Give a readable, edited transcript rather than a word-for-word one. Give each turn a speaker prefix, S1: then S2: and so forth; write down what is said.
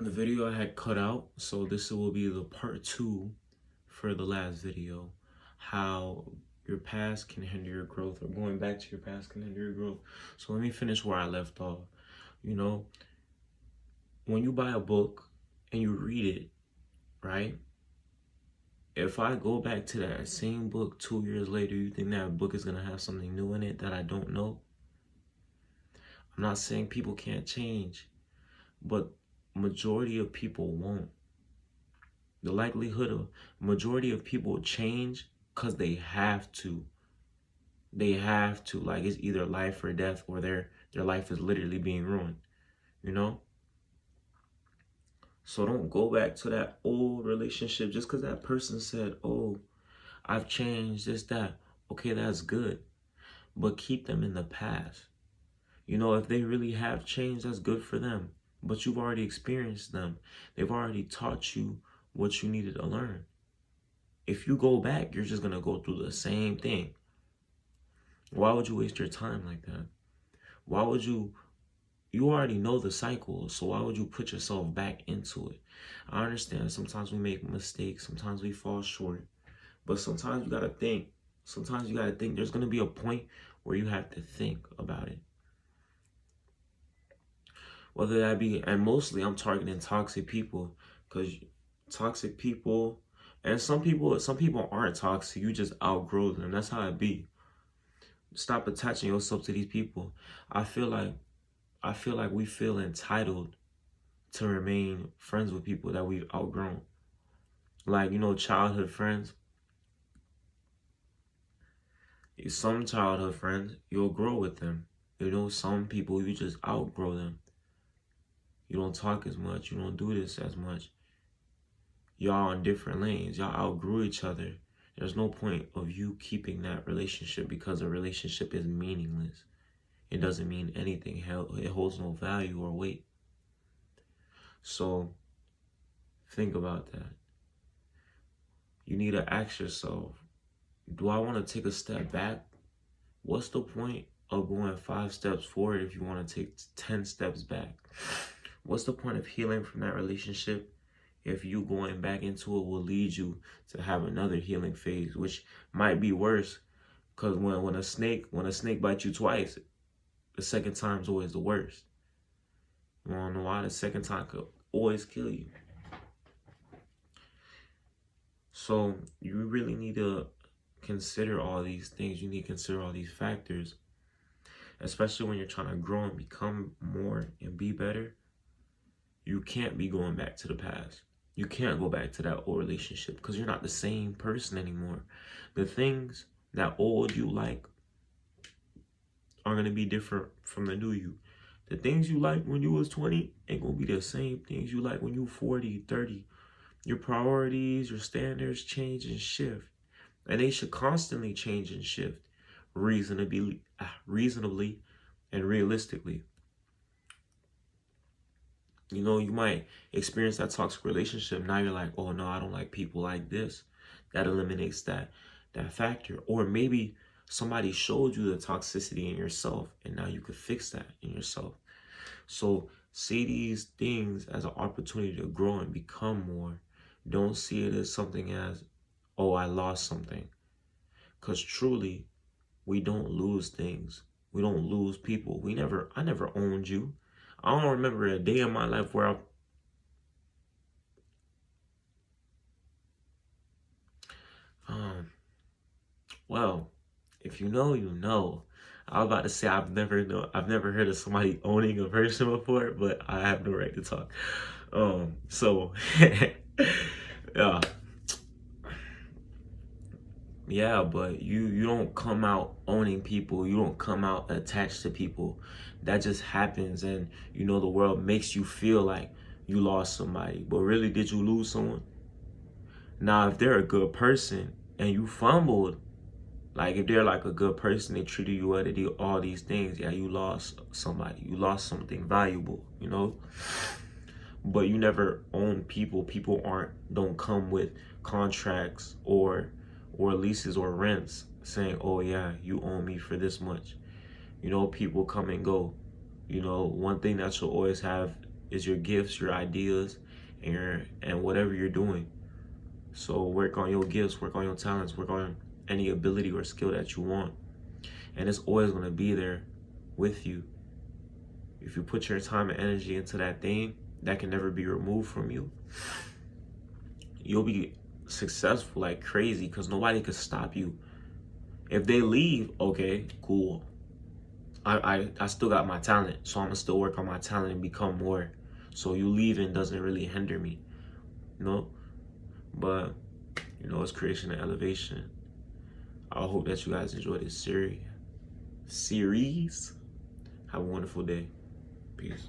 S1: the video I had cut out, so this will be the part 2 for the last video. How your past can hinder your growth, or going back to your past can hinder your growth. So let me finish where I left off. You know, when you buy a book and you read it, right? If I go back to that same book 2 years later, you think that book is going to have something new in it that I don't know? I'm not saying people can't change, but majority of people won't. The likelihood of majority of people change because they have to. They have to. Like, it's either life or death, or their life is literally being ruined, you know? So don't go back to that old relationship just because that person said, oh, I've changed, this, that. Okay, that's good. But keep them in the past. You know, if they really have changed, that's good for them. But you've already experienced them. They've already taught you what you needed to learn. If you go back, you're just going to go through the same thing. Why would you waste your time like that? Why would you already know the cycle, so why would you put yourself back into it? I understand sometimes we make mistakes, sometimes we fall short, but sometimes you got to think. Sometimes you got to think there's going to be a point where you have to think about it. Whether that be, and mostly I'm targeting toxic people, because toxic people, and some people aren't toxic, you just outgrow them. That's how it be. Stop attaching yourself to these people. I feel like we feel entitled to remain friends with people that we've outgrown. Like, you know, childhood friends. Some childhood friends, you'll grow with them. You know, some people, you just outgrow them. You don't talk as much. You don't do this as much. Y'all on different lanes. Y'all outgrew each other. There's no point of you keeping that relationship, because a relationship is meaningless. It doesn't mean anything. It holds no value or weight. So think about that. You need to ask yourself, do I want to take a step back? What's the point of going 5 steps forward if you want to take 10 steps back? What's the point of healing from that relationship if you going back into it will lead you to have another healing phase, which might be worse? Because when a snake bites you twice, the second time's always the worst. You wanna know why? The second time could always kill you. So you really need to consider all these things. You need to consider all these factors, especially when you're trying to grow and become more and be better. You can't be going back to the past. You can't go back to that old relationship, because you're not the same person anymore. The things that old you like are going to be different from the new you. The things you like when you was 20 ain't going to be the same things you like when you 40, 30. Your priorities, your standards change and shift. And they should constantly change and shift reasonably and realistically. You know, you might experience that toxic relationship. Now you're like, oh no, I don't like people like this. That eliminates that factor. Or maybe somebody showed you the toxicity in yourself, and now you could fix that in yourself. So see these things as an opportunity to grow and become more. Don't see it as something as, oh, I lost something. Because truly, we don't lose things. We don't lose people. I never owned you. I don't remember a day in my life where well, if you know, you know. I was about to say I've never heard of somebody owning a person before, but I have no right to talk. So yeah, but you don't come out owning people. You don't come out attached to people. That just happens, and you know, the world makes you feel like you lost somebody, but really, did you lose someone? Now, if they're a good person and you fumbled, like if they're like a good person, they treated you well, they did all these things, yeah, you lost somebody. You lost something valuable, you know? But you never own people. People don't come with contracts or leases or rents saying, oh yeah, you owe me for this much. You know, people come and go. You know, one thing that you'll always have is your gifts, your ideas, and whatever you're doing. So work on your gifts, work on your talents, work on any ability or skill that you want. And it's always going to be there with you. If you put your time and energy into that thing, that can never be removed from you. You'll be successful like crazy because nobody could stop you. If they leave, okay, cool. I still got my talent, so I'm gonna still work on my talent and become more. So you leaving doesn't really hinder me, you know? But, you know, it's creation and elevation. I hope that you guys enjoy this series. Have a wonderful day. Peace.